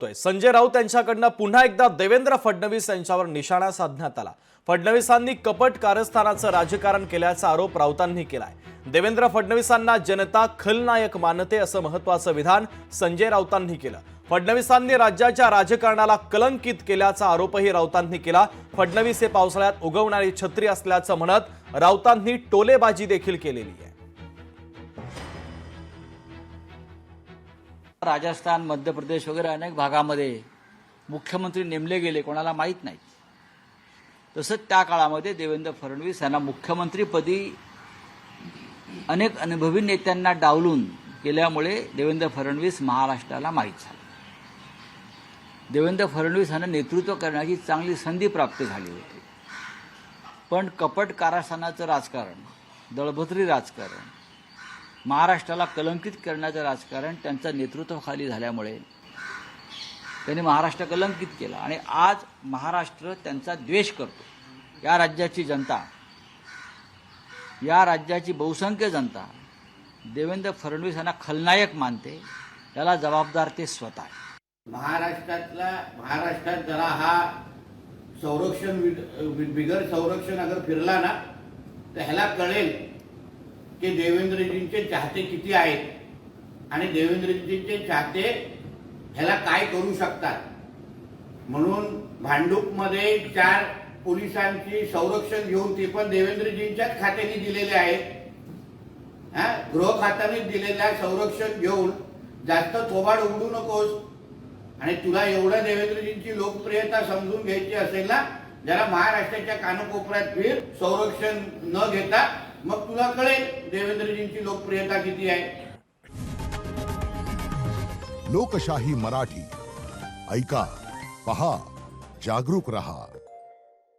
संजय राऊत यांच्याकडनं पुन्हा एकदा देवेंद्र फडणवीस यांच्यावर निशाणा साधण्यात आला। फडणवीसांनी कपट कारस्थानाचं राजकारण केल्याचा आरोप राऊतांनी केलाय। देवेंद्र फडणवीसांना जनता खलनायक मानते असं महत्त्वाचं विधान संजय राऊतांनी केलं। फडणवीसांनी राज्याच्या राजकारणाला कलंकित केल्याचा आरोपही राऊतांनी केला। फडणवीस हे पावसाळ्यात उगवणारी छत्री असल्याचं म्हणत राऊतांनी टोलेबाजी देखील केलेली आहे। राजस्थान, मध्य प्रदेश वगैरे अनेक भागामध्ये मुख्यमंत्री नेमले गेले, कोणाला माहीत नाही। तसंच त्या काळामध्ये देवेंद्र फडणवीस यांना मुख्यमंत्रीपदी अनेक अनुभवी नेत्यांना डावलून केल्यामुळे देवेंद्र फडणवीस महाराष्ट्राला माहीत झाले। देवेंद्र फडणवीस यांना नेतृत्व करण्याची चांगली संधी प्राप्त झाली होती, पण कपट कारस्थानाचं राजकारण, दळभद्री राजकारण, महाराष्ट्राला कलंकित करण्याचं राजकारण त्यांच्या नेतृत्वाखाली झाल्यामुळे त्यांनी महाराष्ट्र कलंकित केला आणि आज महाराष्ट्र त्यांचा द्वेष करतो। या राज्याची जनता, या राज्याची बहुसंख्य जनता देवेंद्र फडणवीस यांना खलनायक मानते, याला जबाबदार ते स्वतः आहे। महाराष्ट्रात जरा हा संरक्षण बिगर संरक्षण अगर फिरला ना तर ह्याला कळेल की देवेंद्रजींचे चाहते किती आहेत आणि देवेंद्रजींचे चाहते ह्याला काय करू शकतात। म्हणून भांडूपमध्ये 4 पोलिसांची संरक्षण घेऊन ते पण देवेंद्रजींच्याच खात्याने दिलेले आहेत। गृह खात्याने दिलेल्या संरक्षण घेऊन जास्त थोबाड उघडू नकोस आणि तुला एवढं देवेंद्रजींची लोकप्रियता समजून घ्यायची असेल ना, जरा महाराष्ट्राच्या कानकोपऱ्यात फिर संरक्षण न घेता, मग तुला कळेल देवेंद्रजींची लोकप्रियता किती आहे। लोकशाही मराठी ऐका, पहा, जागरूक रहा।